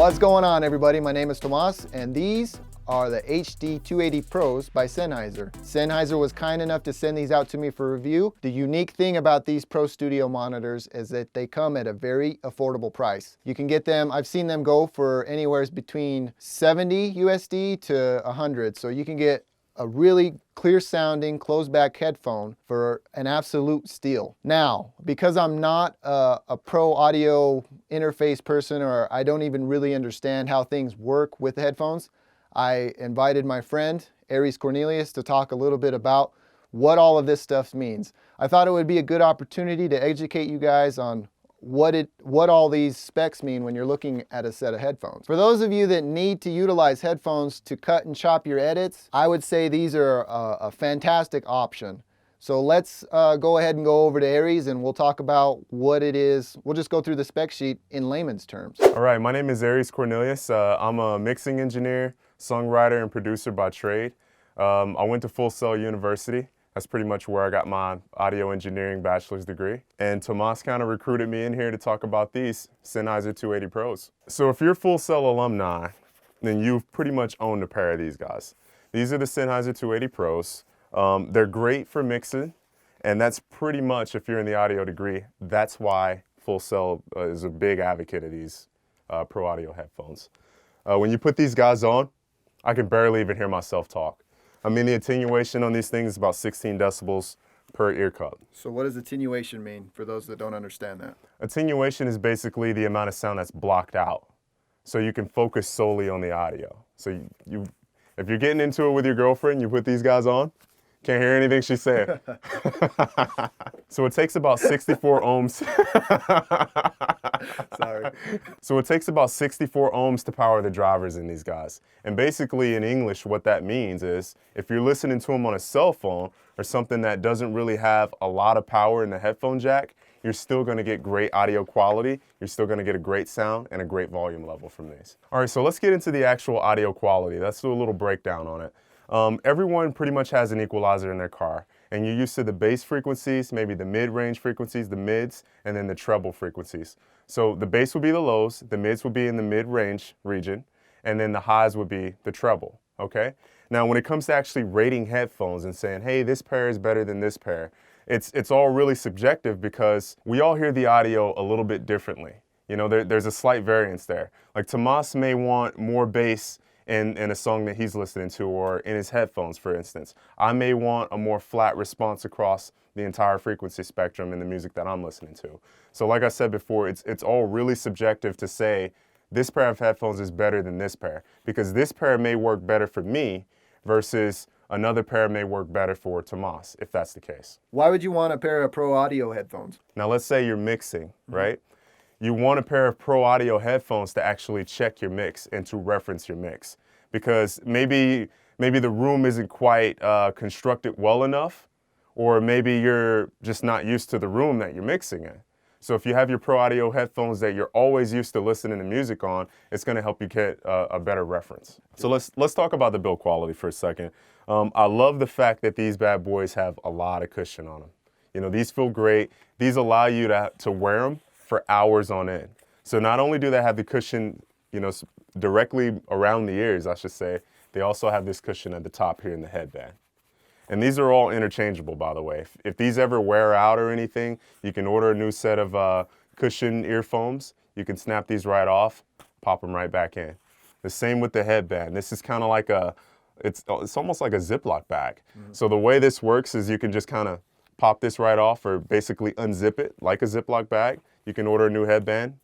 What's going on, everybody? My name is Tomas, and these are the HD 280 Pros by Sennheiser. Sennheiser was kind enough to send these out to me for review. The unique thing about these Pro Studio monitors is that they come at a very affordable price. You can get them, I've seen them go for anywhere between 70 USD to 100, so you can get a really clear sounding closed back headphone for an absolute steal. Now, because I'm not a pro audio interface person, or I don't even really understand how things work with headphones, I invited my friend Eries to talk a little bit about what all of this stuff means. I thought it would be a good opportunity to educate you guys on what all these specs mean when you're looking at a set of headphones. For those of you that need to utilize headphones to cut and chop your edits, I would say these are a fantastic option. So let's go ahead and go over to Eries and we'll talk about what it is. We'll just go through the spec sheet in layman's terms. All right, my name is Eries. I'm a mixing engineer, songwriter, and producer by trade. I went to Full Sail University. That's pretty much where I got my audio engineering bachelor's degree. And Tomas kind of recruited me in here to talk about these Sennheiser 280 Pros. So if you're Full Sail alumni, then you've pretty much owned a pair of these guys. These are the Sennheiser 280 Pros. They're great for mixing, and that's pretty much, if you're in the audio degree, that's why Full Sail is a big advocate of these pro audio headphones. When you put these guys on, I can barely even hear myself talk. I mean, the attenuation on these things is about 16 decibels per ear cup. So what does attenuation mean for those that don't understand that? Attenuation is basically the amount of sound that's blocked out, so you can focus solely on the audio. So if you're getting into it with your girlfriend, you put these guys on, can't hear anything she's saying. So it takes about 64 ohms. Sorry. So it takes about 64 ohms to power the drivers in these guys. And basically in English, what that means is if you're listening to them on a cell phone or something that doesn't really have a lot of power in the headphone jack, you're still going to get great audio quality. You're still going to get a great sound and a great volume level from these. All right, so let's get into the actual audio quality. Let's do a little breakdown on it. Everyone pretty much has an equalizer in their car, and you're used to the bass frequencies, maybe the mid-range frequencies, the mids, and then the treble frequencies. So the bass would be the lows, the mids would be in the mid-range region, and then the highs would be the treble, okay? Now when it comes to actually rating headphones and saying, hey, this pair is better than this pair, it's all really subjective because we all hear the audio a little bit differently. You know, there's a slight variance there. Like Tomas may want more bass in a song that he's listening to, or in his headphones, for instance. I may want a more flat response across the entire frequency spectrum in the music that I'm listening to. So like I said before, it's all really subjective to say this pair of headphones is better than this pair, because this pair may work better for me versus another pair may work better for Tomas, if that's the case. Why would you want a pair of pro audio headphones? Now let's say you're mixing, right? You want a pair of pro audio headphones to actually check your mix and to reference your mix, because maybe the room isn't quite constructed well enough, or maybe you're just not used to the room that you're mixing in. So if you have your pro audio headphones that you're always used to listening to music on, it's going to help you get a better reference. So let's talk about the build quality for a second. I love the fact that these bad boys have a lot of cushion on them. You know, these feel great. These allow you to wear them for hours on end. So not only do they have the cushion, you know, directly around the ears, I should say, they also have this cushion at the top here in the headband. And these are all interchangeable, by the way. If these ever wear out or anything, you can order a new set of cushion earphones. You can snap these right off, pop them right back in. The same with the headband. This is kind of like it's almost like a Ziploc bag. Mm-hmm. So the way this works is you can just kind of pop this right off, or basically unzip it like a Ziploc bag. You can order a new headband,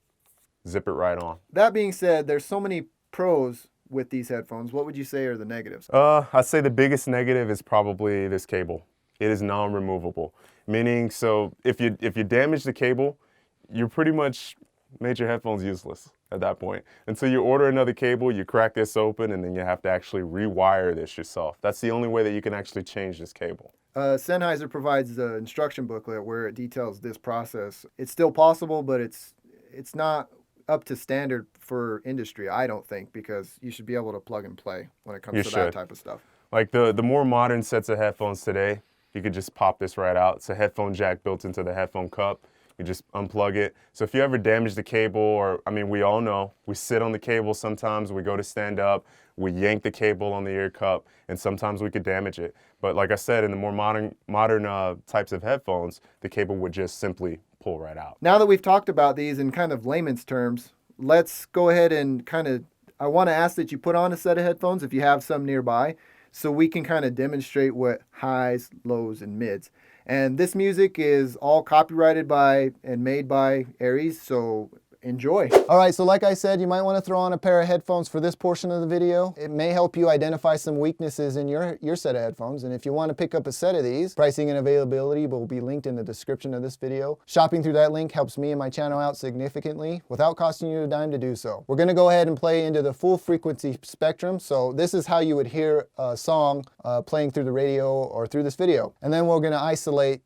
zip it right on. That being said, there's so many pros with these headphones. What would you say are the negatives? I'd say the biggest negative is probably this cable. It is non-removable, meaning so if you damage the cable, you pretty much made your headphones useless at that point. Until you order another cable, you crack this open, and then you have to actually rewire this yourself. That's the only way that you can actually change this cable. Sennheiser provides an instruction booklet where it details this process. It's still possible, but it's not up to standard for industry, I don't think, because you should be able to plug and play when it comes to that type of stuff. Like the more modern sets of headphones today, you could just pop this right out. It's a headphone jack built into the headphone cup. You just unplug it. So if you ever damage the cable, or, I mean, we all know, we sit on the cable sometimes, we go to stand up, we yank the cable on the ear cup, and sometimes we could damage it. But like I said, in the more modern types of headphones, the cable would just simply pull right out. Now that we've talked about these in kind of layman's terms, let's go ahead and I want to ask that you put on a set of headphones if you have some nearby, so we can kind of demonstrate what highs, lows, and mids. And this music is all copyrighted by and made by Eries, so enjoy. All right, so like I said, you might want to throw on a pair of headphones for this portion of the video. It may help you identify some weaknesses in your set of headphones. And if you want to pick up a set of these, pricing and availability will be linked in the description of this video. Shopping through that link helps me and my channel out significantly without costing you a dime to do so. We're going to go ahead and play into the full frequency spectrum. So this is how you would hear a song playing through the radio or through this video. And then we're going to isolate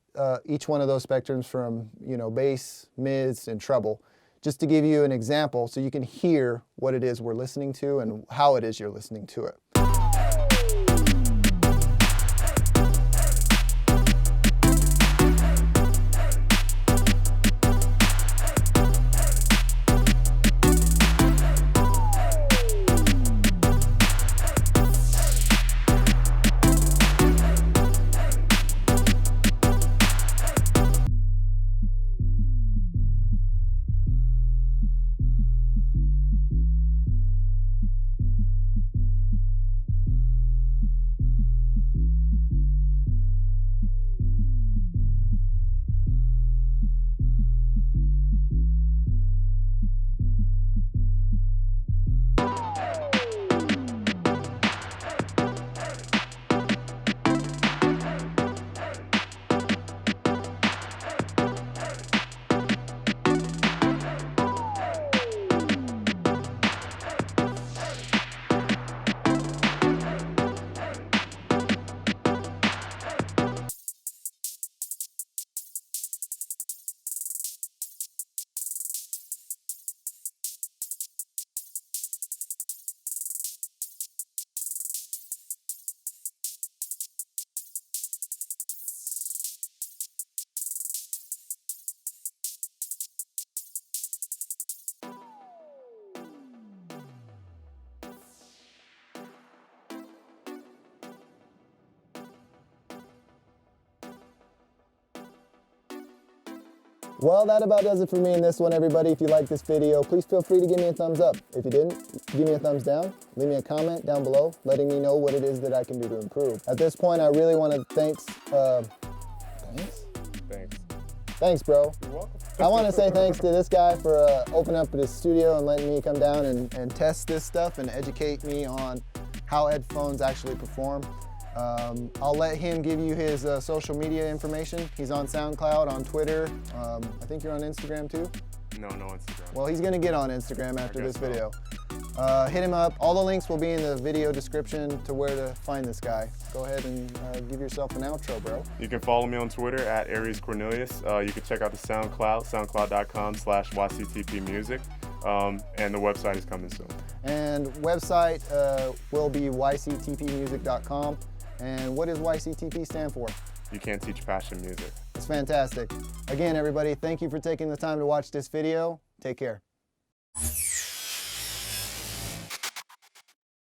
each one of those spectrums from, bass, mids, and treble, just to give you an example so you can hear what it is we're listening to and how it is you're listening to it. Well, that about does it for me in this one, everybody. If you like this video, please feel free to give me a thumbs up. If you didn't, give me a thumbs down. Leave me a comment down below, letting me know what it is that I can do to improve. At this point, I really want to thanks, Thanks, bro. You're welcome. I want to say thanks to this guy for opening up his studio and letting me come down and test this stuff and educate me on how headphones actually perform. I'll let him give you his social media information. He's on SoundCloud, on Twitter. I think you're on Instagram too? No Instagram. Well, he's gonna get on Instagram after this video. Hit him up. All the links will be in the video description to where to find this guy. Go ahead and give yourself an outro, bro. You can follow me on Twitter at Eries Cornelius. You can check out the SoundCloud, soundcloud.com/YCTPmusic. And the website is coming soon. And website will be yctpmusic.com. And what does YCTP stand for? You can't teach passion music. It's fantastic. Again, everybody, thank you for taking the time to watch this video. Take care.